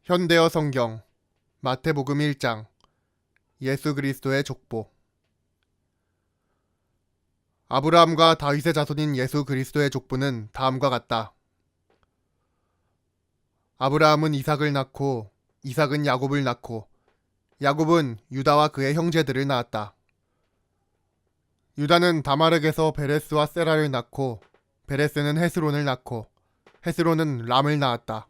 현대어 성경 마태복음 1장 예수 그리스도의 족보. 아브라함과 다윗의 자손인 예수 그리스도의 족보는 다음과 같다. 아브라함은 이삭을 낳고 이삭은 야곱을 낳고 야곱은 유다와 그의 형제들을 낳았다. 유다는 다마르에서 베레스와 세라를 낳고 베레스는 헤스론을 낳고 헤스론은 람을 낳았다.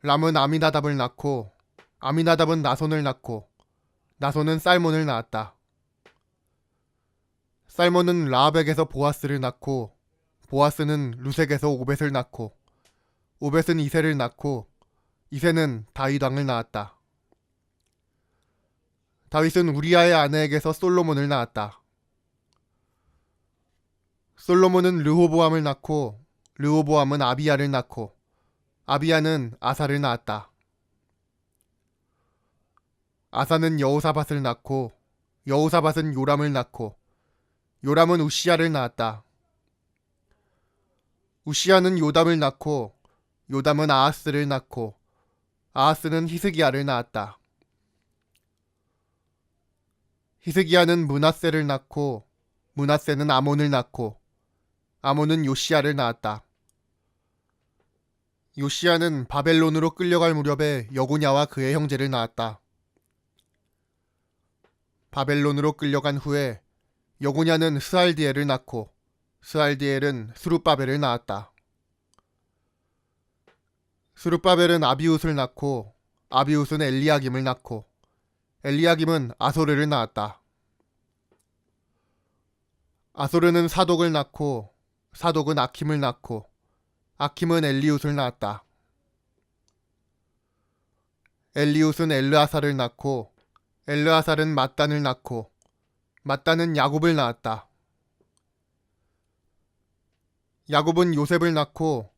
람은 아미나답을 낳고 아미나답은 나손을 낳고 나손은 살몬을 낳았다. 살몬은 라합에게서 보아스를 낳고 보아스는 루색에서 오벳을 낳고 오벳은 이새를 낳고 이새는 다윗 왕을 낳았다. 다윗은 우리아의 아내에게서 솔로몬을 낳았다. 솔로몬은 르호보암을 낳고 르호보암은 아비야를 낳고 아비야는 아사를 낳았다. 아사는 여호사밧을 낳고 여호사밧은 요람을 낳고 요람은 우시야를 낳았다. 우시야는 요담을 낳고 요담은 아하스를 낳고 아하스는 히스기야를 낳았다. 히스기야는 므낫세를 낳고 므낫세는 아몬을 낳고 아몬은 요시야를 낳았다. 요시야는 바벨론으로 끌려갈 무렵에 여고냐와 그의 형제를 낳았다. 바벨론으로 끌려간 후에 여고냐는 스알디엘을 낳고 스알디엘은 스룹바벨을 낳았다. 스룹바벨은 아비웃을 낳고 아비웃은 엘리야김을 낳고 엘리야김은 아소르를 낳았다. 아소르는 사독을 낳고 사독은 아킴을 낳고 아킴은 엘리웃을 낳았다. 엘리웃은 엘르아살을 낳고 엘르아살은 mat단을 낳고 mat단은 야곱을 낳았다. 야곱은 요셉을 낳고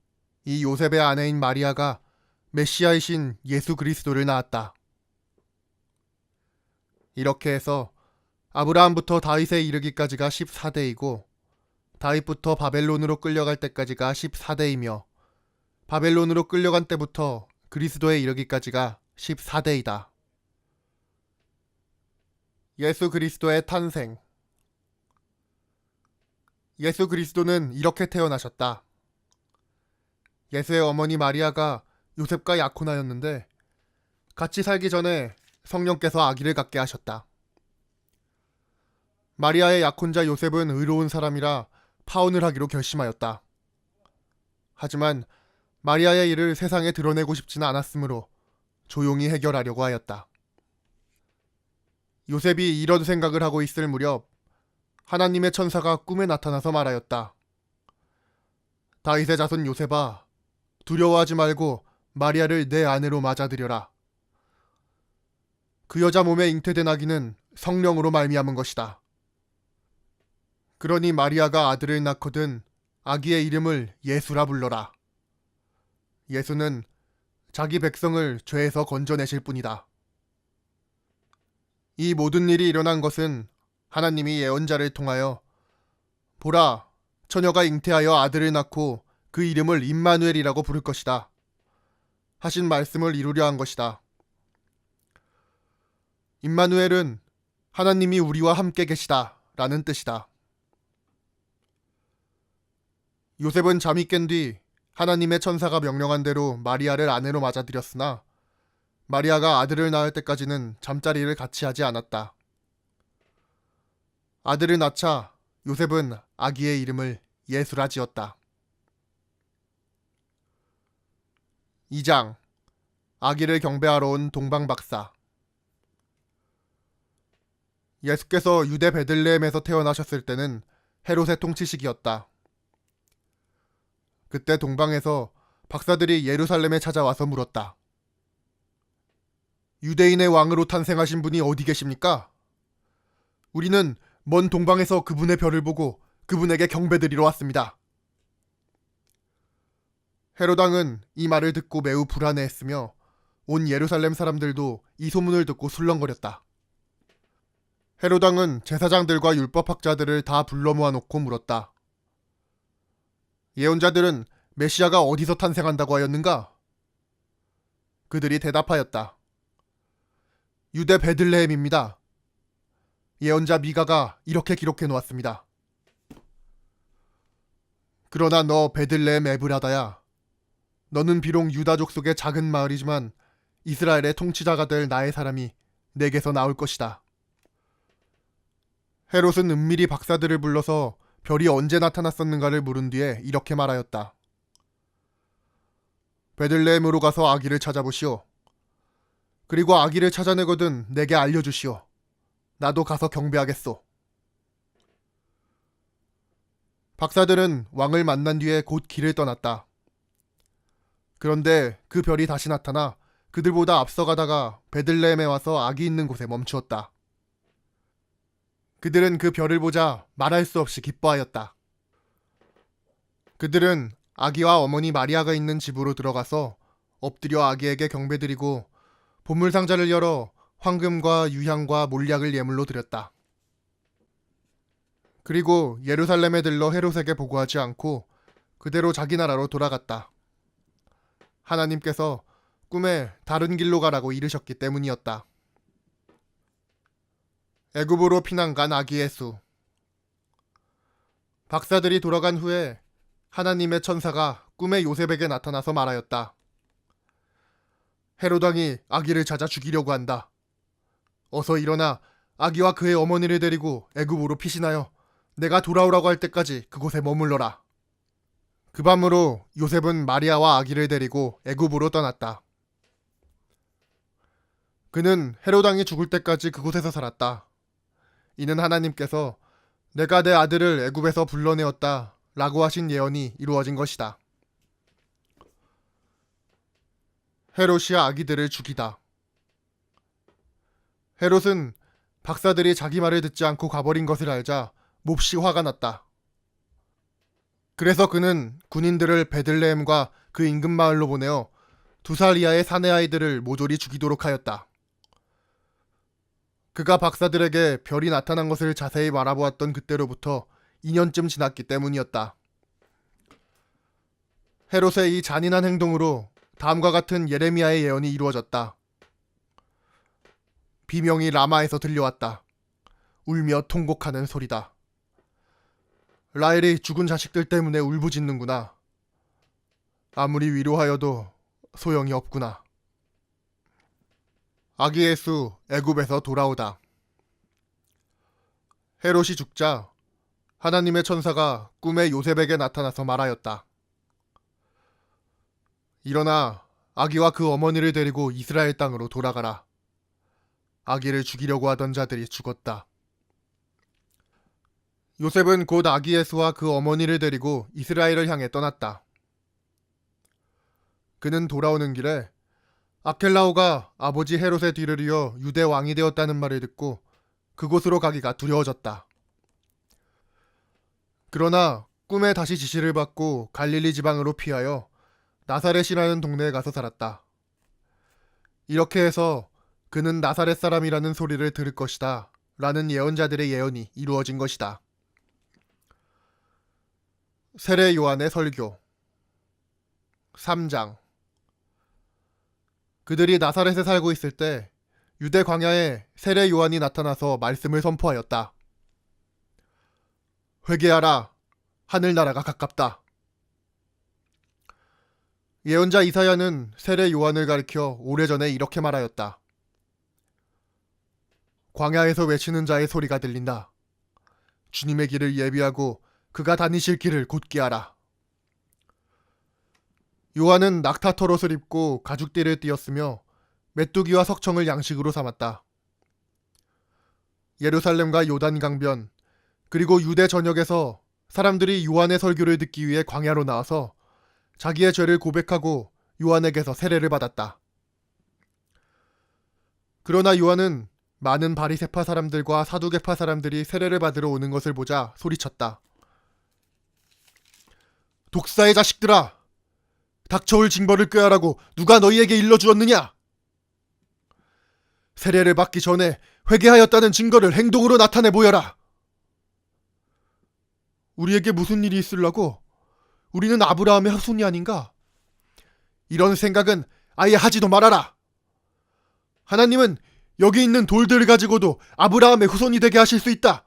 이 요셉의 아내인 마리아가 메시아이신 예수 그리스도를 낳았다. 이렇게 해서 아브라함부터 다윗에 이르기까지가 14대이고 다윗부터 바벨론으로 끌려갈 때까지가 14대이며 바벨론으로 끌려간 때부터 그리스도에 이르기까지가 14대이다. 예수 그리스도의 탄생. 예수 그리스도는 이렇게 태어나셨다. 예수의 어머니 마리아가 요셉과 약혼하였는데 같이 살기 전에 성령께서 아기를 갖게 하셨다. 마리아의 약혼자 요셉은 의로운 사람이라 파혼을 하기로 결심하였다. 하지만 마리아의 일을 세상에 드러내고 싶지는 않았으므로 조용히 해결하려고 하였다. 요셉이 이런 생각을 하고 있을 무렵 하나님의 천사가 꿈에 나타나서 말하였다. 다윗의 자손 요셉아, 두려워하지 말고 마리아를 내 아내로 맞아들여라. 그 여자 몸에 잉태된 아기는 성령으로 말미암은 것이다. 그러니 마리아가 아들을 낳거든 아기의 이름을 예수라 불러라. 예수는 자기 백성을 죄에서 건져내실 뿐이다. 이 모든 일이 일어난 것은 하나님이 예언자를 통하여 보라, 처녀가 잉태하여 아들을 낳고 그 이름을 임마누엘이라고 부를 것이다 하신 말씀을 이루려 한 것이다. 임마누엘은 하나님이 우리와 함께 계시다 라는 뜻이다. 요셉은 잠이 깬 뒤 하나님의 천사가 명령한 대로 마리아를 아내로 맞아들였으나 마리아가 아들을 낳을 때까지는 잠자리를 같이 하지 않았다. 아들을 낳자 요셉은 아기의 이름을 예수라 지었다. 2장 아기를 경배하러 온 동방박사. 예수께서 유대 베들레헴에서 태어나셨을 때는 헤롯의 통치시기였다. 그때 동방에서 박사들이 예루살렘에 찾아와서 물었다. 유대인의 왕으로 탄생하신 분이 어디 계십니까? 우리는 먼 동방에서 그분의 별을 보고 그분에게 경배드리러 왔습니다. 헤롯 왕은 이 말을 듣고 매우 불안해했으며 온 예루살렘 사람들도 이 소문을 듣고 술렁거렸다. 헤롯 왕은 제사장들과 율법학자들을 다 불러 모아놓고 물었다. 예언자들은 메시아가 어디서 탄생한다고 하였는가? 그들이 대답하였다. 유대 베들레헴입니다. 예언자 미가가 이렇게 기록해 놓았습니다. 그러나 너 베들레헴 에브라다야. 너는 비록 유다족 속의 작은 마을이지만 이스라엘의 통치자가 될 나의 사람이 내게서 나올 것이다. 헤롯은 은밀히 박사들을 불러서 별이 언제 나타났었는가를 물은 뒤에 이렇게 말하였다. 베들레헴으로 가서 아기를 찾아보시오. 그리고 아기를 찾아내거든 내게 알려주시오. 나도 가서 경배하겠소. 박사들은 왕을 만난 뒤에 곧 길을 떠났다. 그런데 그 별이 다시 나타나 그들보다 앞서가다가 베들레헴에 와서 아기 있는 곳에 멈추었다. 그들은 그 별을 보자 말할 수 없이 기뻐하였다. 그들은 아기와 어머니 마리아가 있는 집으로 들어가서 엎드려 아기에게 경배드리고 보물상자를 열어 황금과 유향과 몰약을 예물로 드렸다. 그리고 예루살렘에 들러 헤롯에게 보고하지 않고 그대로 자기 나라로 돌아갔다. 하나님께서 꿈에 다른 길로 가라고 이르셨기 때문이었다. 애굽으로 피난 간 아기 예수. 박사들이 돌아간 후에 하나님의 천사가 꿈에 요셉에게 나타나서 말하였다. 헤롯 왕이 아기를 찾아 죽이려고 한다. 어서 일어나 아기와 그의 어머니를 데리고 애굽으로 피신하여 내가 돌아오라고 할 때까지 그곳에 머물러라. 그 밤으로 요셉은 마리아와 아기를 데리고 애굽으로 떠났다. 그는 헤롯 왕이 죽을 때까지 그곳에서 살았다. 이는 하나님께서 내가 내 아들을 애굽에서 불러내었다 라고 하신 예언이 이루어진 것이다. 헤롯이 아기들을 죽이다. 헤롯은 박사들이 자기 말을 듣지 않고 가버린 것을 알자 몹시 화가 났다. 그래서 그는 군인들을 베들레헴과 그 인근 마을로 보내어 2살 이하의 사내 아이들을 모조리 죽이도록 하였다. 그가 박사들에게 별이 나타난 것을 자세히 말아보았던 그때로부터 2년쯤 지났기 때문이었다. 헤롯의 이 잔인한 행동으로 다음과 같은 예레미야의 예언이 이루어졌다. 비명이 라마에서 들려왔다. 울며 통곡하는 소리다. 라헬이 죽은 자식들 때문에 울부짖는구나. 아무리 위로하여도 소용이 없구나. 아기 예수 애굽에서 돌아오다. 헤롯이 죽자 하나님의 천사가 꿈에 요셉에게 나타나서 말하였다. 일어나 아기와 그 어머니를 데리고 이스라엘 땅으로 돌아가라. 아기를 죽이려고 하던 자들이 죽었다. 요셉은 곧 아기 예수와 그 어머니를 데리고 이스라엘을 향해 떠났다. 그는 돌아오는 길에 아켈라오가 아버지 헤롯의 뒤를 이어 유대 왕이 되었다는 말을 듣고 그곳으로 가기가 두려워졌다. 그러나 꿈에 다시 지시를 받고 갈릴리 지방으로 피하여 나사렛이라는 동네에 가서 살았다. 이렇게 해서 그는 나사렛 사람이라는 소리를 들을 것이다 라는 예언자들의 예언이 이루어진 것이다. 세례 요한의 설교 3장. 그들이 나사렛에 살고 있을 때 유대 광야에 세례 요한이 나타나서 말씀을 선포하였다. 회개하라. 하늘나라가 가깝다. 예언자 이사야는 세례 요한을 가리켜 오래전에 이렇게 말하였다. 광야에서 외치는 자의 소리가 들린다. 주님의 길을 예비하고 그가 다니실 길을 곧게 하라. 요한은 낙타 털옷을 입고 가죽띠를 띠었으며 메뚜기와 석청을 양식으로 삼았다. 예루살렘과 요단 강변 그리고 유대 전역에서 사람들이 요한의 설교를 듣기 위해 광야로 나와서 자기의 죄를 고백하고 요한에게서 세례를 받았다. 그러나 요한은 많은 바리새파 사람들과 사두개파 사람들이 세례를 받으러 오는 것을 보자 소리쳤다. 독사의 자식들아! 닥쳐올 징벌을 꾀하라고 누가 너희에게 일러주었느냐? 세례를 받기 전에 회개하였다는 증거를 행동으로 나타내 보여라. 우리에게 무슨 일이 있으려고? 우리는 아브라함의 후손이 아닌가? 이런 생각은 아예 하지도 말아라. 하나님은 여기 있는 돌들을 가지고도 아브라함의 후손이 되게 하실 수 있다.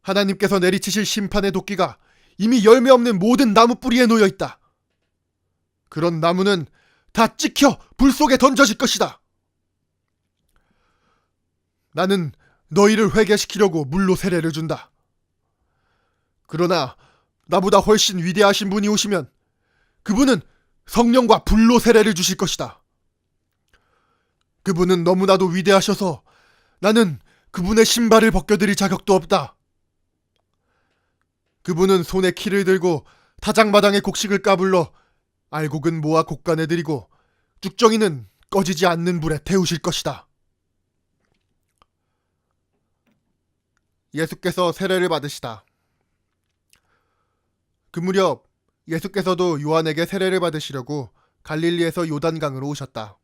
하나님께서 내리치실 심판의 도끼가 이미 열매 없는 모든 나무 뿌리에 놓여 있다. 그런 나무는 다 찍혀 불 속에 던져질 것이다. 나는 너희를 회개시키려고 물로 세례를 준다. 그러나 나보다 훨씬 위대하신 분이 오시면 그분은 성령과 불로 세례를 주실 것이다. 그분은 너무나도 위대하셔서 나는 그분의 신발을 벗겨드릴 자격도 없다. 그분은 손에 키를 들고 타작마당에 곡식을 까불러 알곡은 모아 곡간에 들이고 쭉정이는 꺼지지 않는 불에 태우실 것이다. 예수께서 세례를 받으시다. 그 무렵 예수께서도 요한에게 세례를 받으시려고 갈릴리에서 요단강으로 오셨다.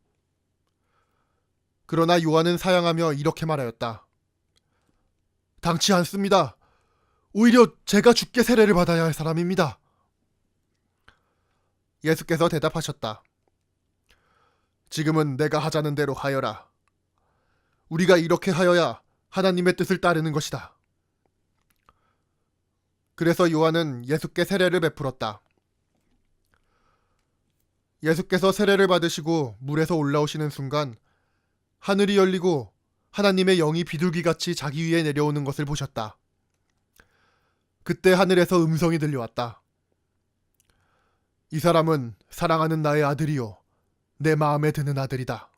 그러나 요한은 사양하며 이렇게 말하였다. 당치 않습니다. 오히려 제가 주께 세례를 받아야 할 사람입니다. 예수께서 대답하셨다. 지금은 내가 하자는 대로 하여라. 우리가 이렇게 하여야 하나님의 뜻을 따르는 것이다. 그래서 요한은 예수께 세례를 베풀었다. 예수께서 세례를 받으시고 물에서 올라오시는 순간 하늘이 열리고 하나님의 영이 비둘기같이 자기 위에 내려오는 것을 보셨다. 그때 하늘에서 음성이 들려왔다. 이 사람은 사랑하는 나의 아들이요 내 마음에 드는 아들이다.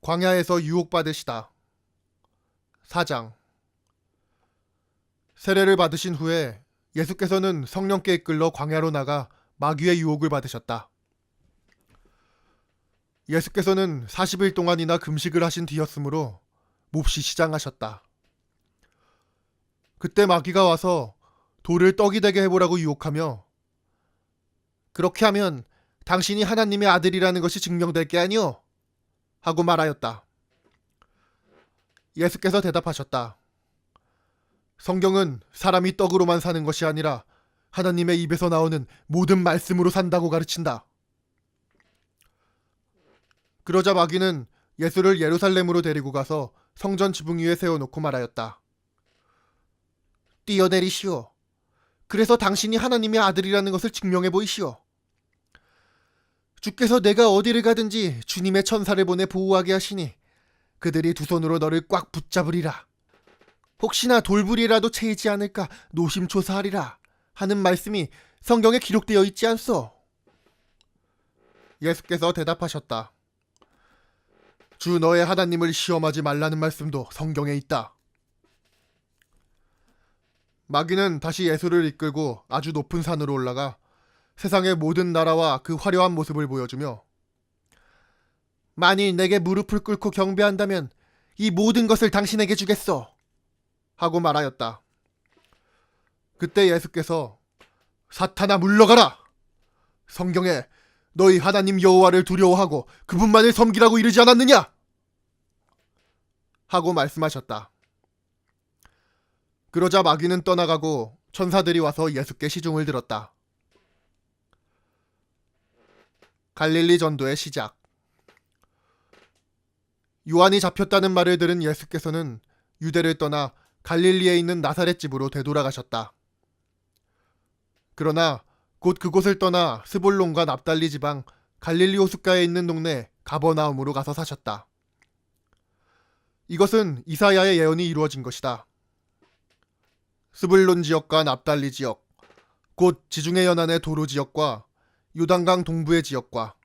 광야에서 유혹받으시다. 4장. 세례를 받으신 후에 예수께서는 성령께 이끌러 광야로 나가 마귀의 유혹을 받으셨다. 예수께서는 40일 동안이나 금식을 하신 뒤였으므로 몹시 시장하셨다. 그때 마귀가 와서 돌을 떡이 되게 해보라고 유혹하며 그렇게 하면 당신이 하나님의 아들이라는 것이 증명될 게 아니오 하고 말하였다. 예수께서 대답하셨다. 성경은 사람이 떡으로만 사는 것이 아니라 하나님의 입에서 나오는 모든 말씀으로 산다고 가르친다. 그러자 마귀는 예수를 예루살렘으로 데리고 가서 성전 지붕 위에 세워놓고 말하였다. 뛰어내리시오. 그래서 당신이 하나님의 아들이라는 것을 증명해 보이시오. 주께서 내가 어디를 가든지 주님의 천사를 보내 보호하게 하시니 그들이 두 손으로 너를 꽉 붙잡으리라. 혹시나 돌부리라도 채이지 않을까 노심초사하리라 하는 말씀이 성경에 기록되어 있지 않소? 예수께서 대답하셨다. 주 너의 하나님을 시험하지 말라는 말씀도 성경에 있다. 마귀는 다시 예수를 이끌고 아주 높은 산으로 올라가 세상의 모든 나라와 그 화려한 모습을 보여주며 만일 내게 무릎을 꿇고 경배한다면 이 모든 것을 당신에게 주겠소 하고 말하였다. 그때 예수께서 사탄아 물러가라. 성경에 너희 하나님 여호와를 두려워하고 그분만을 섬기라고 이르지 않았느냐? 하고 말씀하셨다. 그러자 마귀는 떠나가고 천사들이 와서 예수께 시중을 들었다. 갈릴리 전도의 시작. 요한이 잡혔다는 말을 들은 예수께서는 유대를 떠나 갈릴리에 있는 나사렛 집으로 되돌아가셨다. 그러나 곧 그곳을 떠나 스볼론과 납달리 지방 갈릴리 호숫가에 있는 동네 가버나움으로 가서 사셨다. 이것은 이사야의 예언이 이루어진 것이다. 스불론 지역과 납달리 지역, 곧 지중해 연안의 도로 지역과 요단강 동부의 지역과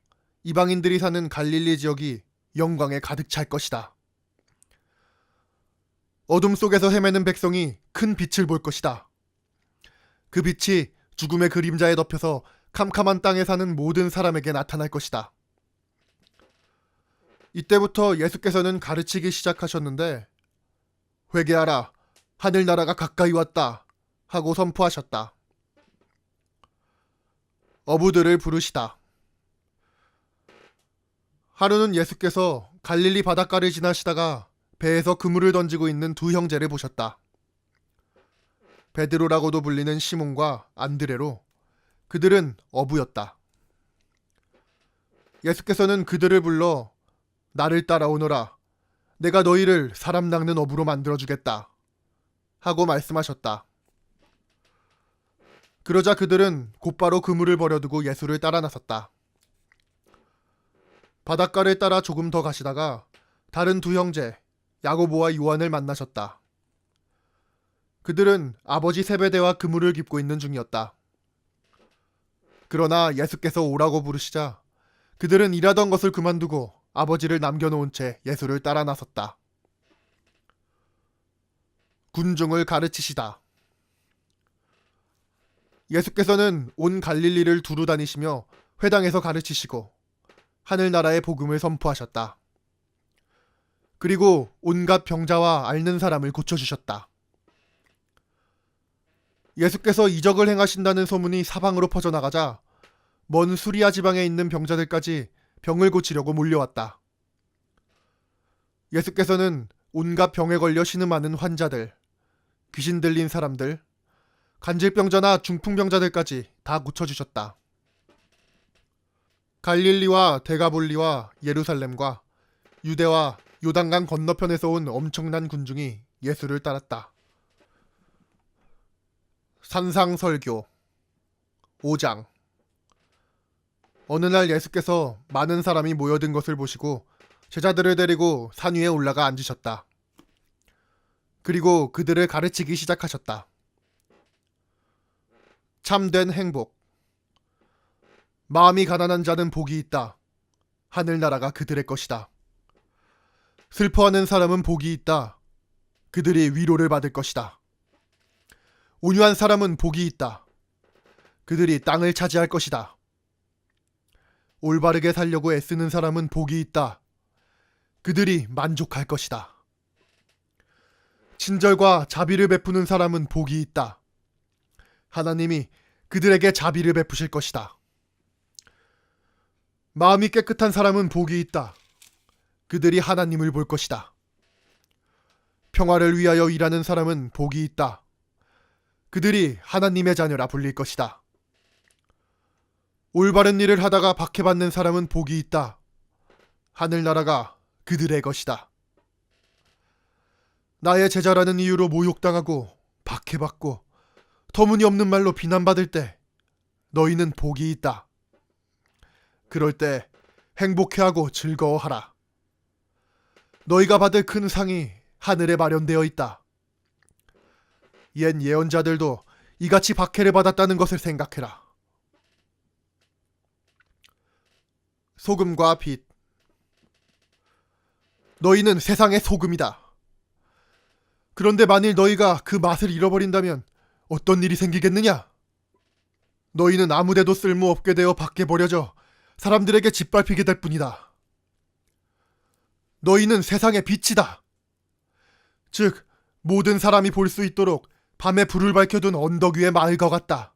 이방인들이 사는 갈릴리 지역이 영광에 가득 찰 것이다. 어둠 속에서 헤매는 백성이 큰 빛을 볼 것이다. 그 빛이 죽음의 그림자에 덮여서 캄캄한 땅에 사는 모든 사람에게 나타날 것이다. 이때부터 예수께서는 가르치기 시작하셨는데 회개하라, 하늘나라가 가까이 왔다 하고 선포하셨다. 어부들을 부르시다. 하루는 예수께서 갈릴리 바닷가를 지나시다가 배에서 그물을 던지고 있는 두 형제를 보셨다. 베드로라고도 불리는 시몬과 안드레로 그들은 어부였다. 예수께서는 그들을 불러 나를 따라오너라. 내가 너희를 사람 낚는 어부로 만들어주겠다. 하고 말씀하셨다. 그러자 그들은 곧바로 그물을 버려두고 예수를 따라 나섰다. 바닷가를 따라 조금 더 가시다가 다른 두 형제 야고보와 요한을 만나셨다. 그들은 아버지 세베대와 그물을 깁고 있는 중이었다. 그러나 예수께서 오라고 부르시자 그들은 일하던 것을 그만두고 아버지를 남겨놓은 채 예수를 따라 나섰다. 군중을 가르치시다. 예수께서는 온 갈릴리를 두루 다니시며 회당에서 가르치시고 하늘나라의 복음을 선포하셨다. 그리고 온갖 병자와 앓는 사람을 고쳐주셨다. 예수께서 이적을 행하신다는 소문이 사방으로 퍼져나가자 먼 수리아 지방에 있는 병자들까지 병을 고치려고 몰려왔다. 예수께서는 온갖 병에 걸려 신음하는 환자들, 귀신 들린 사람들, 간질병자나 중풍병자들까지 다 고쳐주셨다. 갈릴리와 데가볼리와 예루살렘과 유대와 요단강 건너편에서 온 엄청난 군중이 예수를 따랐다. 산상설교 5장. 어느 날 예수께서 많은 사람이 모여든 것을 보시고 제자들을 데리고 산 위에 올라가 앉으셨다. 그리고 그들을 가르치기 시작하셨다. 참된 행복. 마음이 가난한 자는 복이 있다. 하늘나라가 그들의 것이다. 슬퍼하는 사람은 복이 있다. 그들이 위로를 받을 것이다. 온유한 사람은 복이 있다. 그들이 땅을 차지할 것이다. 올바르게 살려고 애쓰는 사람은 복이 있다. 그들이 만족할 것이다. 친절과 자비를 베푸는 사람은 복이 있다. 하나님이 그들에게 자비를 베푸실 것이다. 마음이 깨끗한 사람은 복이 있다. 그들이 하나님을 볼 것이다. 평화를 위하여 일하는 사람은 복이 있다. 그들이 하나님의 자녀라 불릴 것이다. 올바른 일을 하다가 박해받는 사람은 복이 있다. 하늘나라가 그들의 것이다. 나의 제자라는 이유로 모욕당하고 박해받고 터무니없는 말로 비난받을 때 너희는 복이 있다. 그럴 때 행복해하고 즐거워하라. 너희가 받을 큰 상이 하늘에 마련되어 있다. 옛 예언자들도 이같이 박해를 받았다는 것을 생각해라. 소금과 빛. 너희는 세상의 소금이다. 그런데 만일 너희가 그 맛을 잃어버린다면 어떤 일이 생기겠느냐? 너희는 아무데도 쓸모없게 되어 밖에 버려져 사람들에게 짓밟히게 될 뿐이다. 너희는 세상의 빛이다. 즉 모든 사람이 볼 수 있도록 밤에 불을 밝혀둔 언덕 위의 마을과 같다.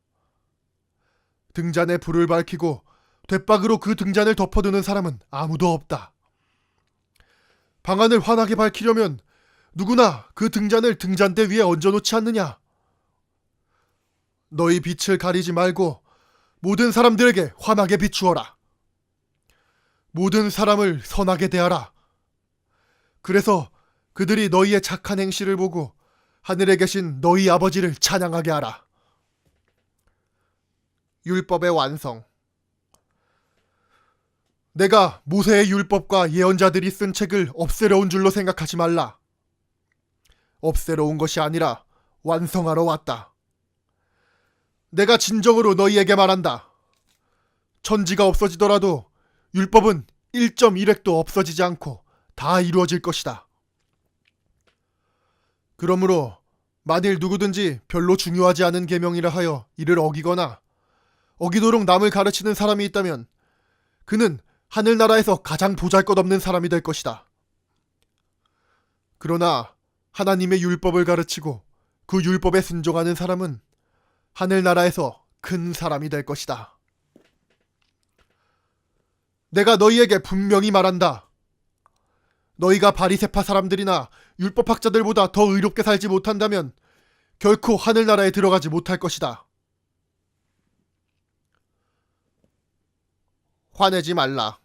등잔에 불을 밝히고 돛박으로 그 등잔을 덮어두는 사람은 아무도 없다. 방안을 환하게 밝히려면 누구나 그 등잔을 등잔대 위에 얹어놓지 않느냐? 너희 빛을 가리지 말고 모든 사람들에게 환하게 비추어라. 모든 사람을 선하게 대하라. 그래서 그들이 너희의 착한 행실을 보고 하늘에 계신 너희 아버지를 찬양하게 하라. 율법의 완성. 내가 모세의 율법과 예언자들이 쓴 책을 없애려 온 줄로 생각하지 말라. 없애러 온 것이 아니라 완성하러 왔다. 내가 진정으로 너희에게 말한다. 천지가 없어지더라도 율법은 1.1획도 없어지지 않고 다 이루어질 것이다. 그러므로 만일 누구든지 별로 중요하지 않은 계명이라 하여 이를 어기거나 어기도록 남을 가르치는 사람이 있다면 그는 하늘나라에서 가장 보잘것없는 사람이 될 것이다. 그러나 하나님의 율법을 가르치고 그 율법에 순종하는 사람은 하늘나라에서 큰 사람이 될 것이다. 내가 너희에게 분명히 말한다. 너희가 바리새파 사람들이나 율법학자들보다 더 의롭게 살지 못한다면 결코 하늘나라에 들어가지 못할 것이다. 화내지 말라.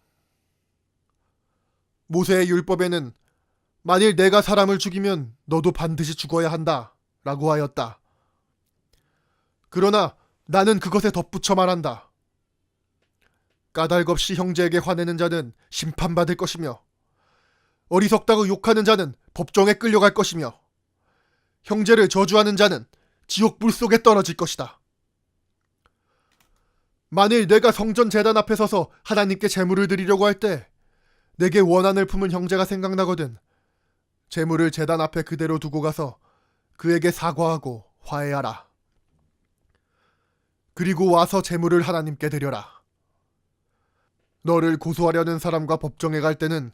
모세의 율법에는 만일 내가 사람을 죽이면 너도 반드시 죽어야 한다 라고 하였다. 그러나 나는 그것에 덧붙여 말한다. 까닭없이 형제에게 화내는 자는 심판받을 것이며 어리석다고 욕하는 자는 법정에 끌려갈 것이며 형제를 저주하는 자는 지옥불 속에 떨어질 것이다. 만일 내가 성전 제단 앞에 서서 하나님께 제물을 드리려고 할 때 내게 원한을 품은 형제가 생각나거든 제물을 제단 앞에 그대로 두고 가서 그에게 사과하고 화해하라. 그리고 와서 제물을 하나님께 드려라. 너를 고소하려는 사람과 법정에 갈 때는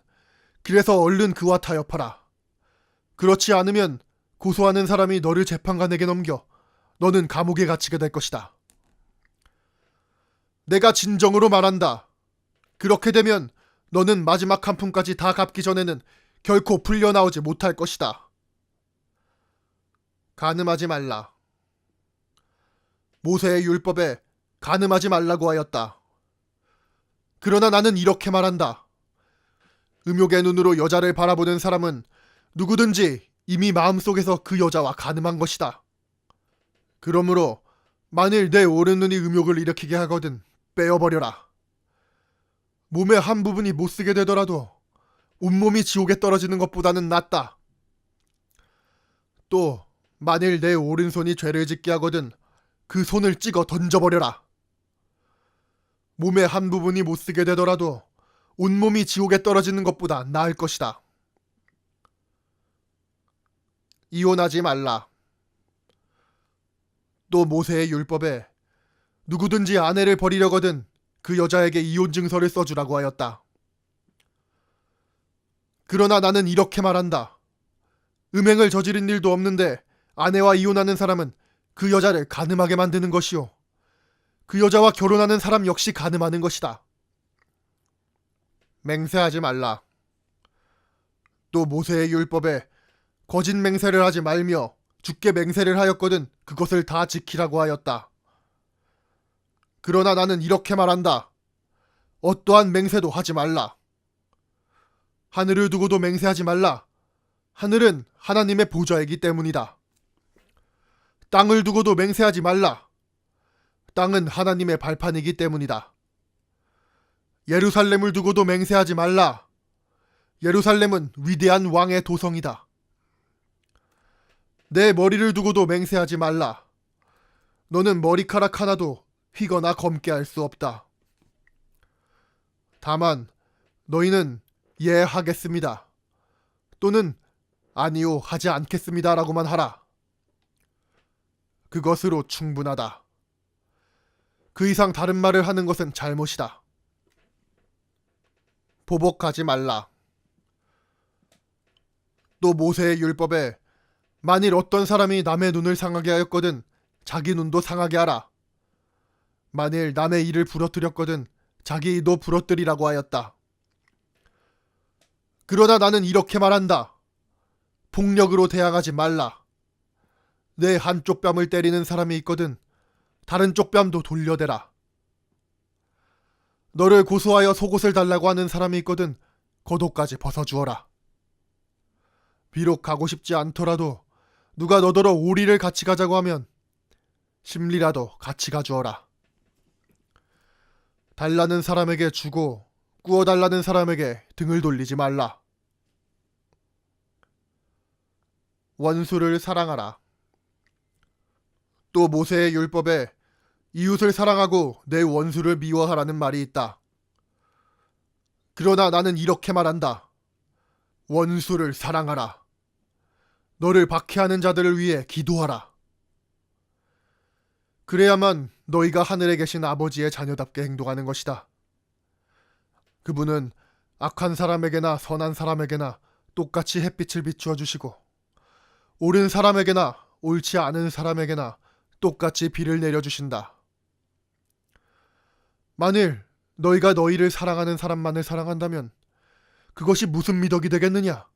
그래서 얼른 그와 타협하라. 그렇지 않으면 고소하는 사람이 너를 재판관에게 넘겨 너는 감옥에 갇히게 될 것이다. 내가 진정으로 말한다. 그렇게 되면 너는 마지막 한 푼까지 다 갚기 전에는 결코 풀려나오지 못할 것이다. 간음하지 말라. 모세의 율법에 간음하지 말라고 하였다. 그러나 나는 이렇게 말한다. 음욕의 눈으로 여자를 바라보는 사람은 누구든지 이미 마음속에서 그 여자와 간음한 것이다. 그러므로 만일 내 오른눈이 음욕을 일으키게 하거든 빼어버려라. 몸의 한 부분이 못쓰게 되더라도 온몸이 지옥에 떨어지는 것보다는 낫다. 또 만일 내 오른손이 죄를 짓게 하거든 그 손을 찍어 던져버려라. 몸의 한 부분이 못쓰게 되더라도 온몸이 지옥에 떨어지는 것보다 나을 것이다. 이혼하지 말라. 또 모세의 율법에 누구든지 아내를 버리려거든 그 여자에게 이혼 증서를 써주라고 하였다. 그러나 나는 이렇게 말한다. 음행을 저지른 일도 없는데 아내와 이혼하는 사람은 그 여자를 간음하게 만드는 것이요. 그 여자와 결혼하는 사람 역시 간음하는 것이다. 맹세하지 말라. 또 모세의 율법에 거짓 맹세를 하지 말며 주께 맹세를 하였거든 그것을 다 지키라고 하였다. 그러나 나는 이렇게 말한다. 어떠한 맹세도 하지 말라. 하늘을 두고도 맹세하지 말라. 하늘은 하나님의 보좌이기 때문이다. 땅을 두고도 맹세하지 말라. 땅은 하나님의 발판이기 때문이다. 예루살렘을 두고도 맹세하지 말라. 예루살렘은 위대한 왕의 도성이다. 내 머리를 두고도 맹세하지 말라. 너는 머리카락 하나도 휘거나 검게 할 수 없다. 다만 너희는 예 하겠습니다. 또는 아니요 하지 않겠습니다 라고만 하라. 그것으로 충분하다. 그 이상 다른 말을 하는 것은 잘못이다. 보복하지 말라. 또 모세의 율법에 만일 어떤 사람이 남의 눈을 상하게 하였거든 자기 눈도 상하게 하라. 만일 남의 이를 부러뜨렸거든 자기 이도 부러뜨리라고 하였다. 그러나 나는 이렇게 말한다. 폭력으로 대항하지 말라. 내 한쪽 뺨을 때리는 사람이 있거든 다른 쪽 뺨도 돌려대라. 너를 고소하여 속옷을 달라고 하는 사람이 있거든 겉옷까지 벗어주어라. 비록 가고 싶지 않더라도 누가 너더러 오리를 같이 가자고 하면 심리라도 같이 가주어라. 달라는 사람에게 주고 꾸어달라는 사람에게 등을 돌리지 말라. 원수를 사랑하라. 또 모세의 율법에 이웃을 사랑하고 내 원수를 미워하라는 말이 있다. 그러나 나는 이렇게 말한다. 원수를 사랑하라. 너를 박해하는 자들을 위해 기도하라. 그래야만 너희가 하늘에 계신 아버지의 자녀답게 행동하는 것이다. 그분은 악한 사람에게나 선한 사람에게나 똑같이 햇빛을 비추어 주시고 옳은 사람에게나 옳지 않은 사람에게나 똑같이 비를 내려주신다. 만일 너희가 너희를 사랑하는 사람만을 사랑한다면 그것이 무슨 미덕이 되겠느냐?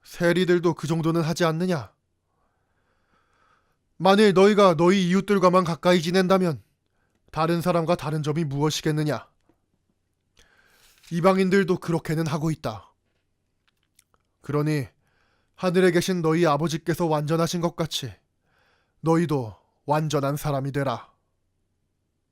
세리들도 그 정도는 하지 않느냐? 만일 너희가 너희 이웃들과만 가까이 지낸다면 다른 사람과 다른 점이 무엇이겠느냐? 이방인들도 그렇게는 하고 있다. 그러니 하늘에 계신 너희 아버지께서 완전하신 것 같이 너희도 완전한 사람이 되라.